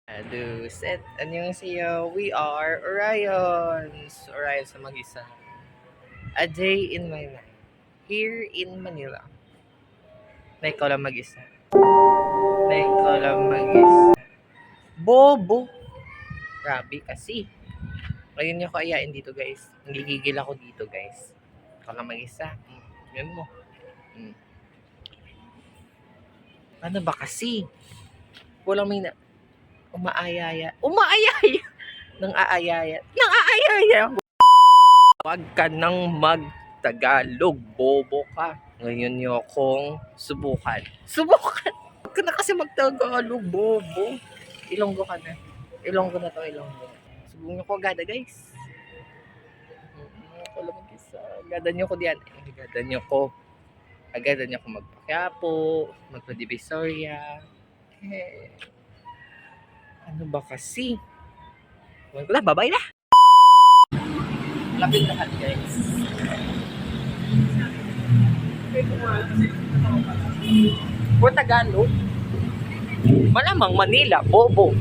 Hello, set. 안녕하세요. We are Orions. Orion sa mag-isa. A day in my life. Here in Manila. Na ikaw lang mag-isa. Na ikaw lang mag-isa. Bobo! Grabe kasi. Ngayon niyo ko ayain dito, guys. Nagigigil ako dito, guys. Ikaw lang mag-isa. Yan mo. Ano ba kasi? Walang may na... Umaayaya. Umaayaya! Nang aayaya. Nang aayaya! Huwag ka nang mag-Tagalog, bobo ka. Ngayon niyo akong subukan. Subukan! Huwag ka na kasi mag-Tagalog, bobo. Ilonggo ka na. Ilonggo na to, Ilonggo. Subukan niyo ko agad, guys. Ako lang mag-isa. Agadan niyo ko diyan. Agadan niyo ko. Agadan niyo ko magpa-Quiapo, magpa-Divisoria. Ano ba kasi? Wala, babay na! Lapit lahat, guys. For Tagalog, malamang Manila, bobo.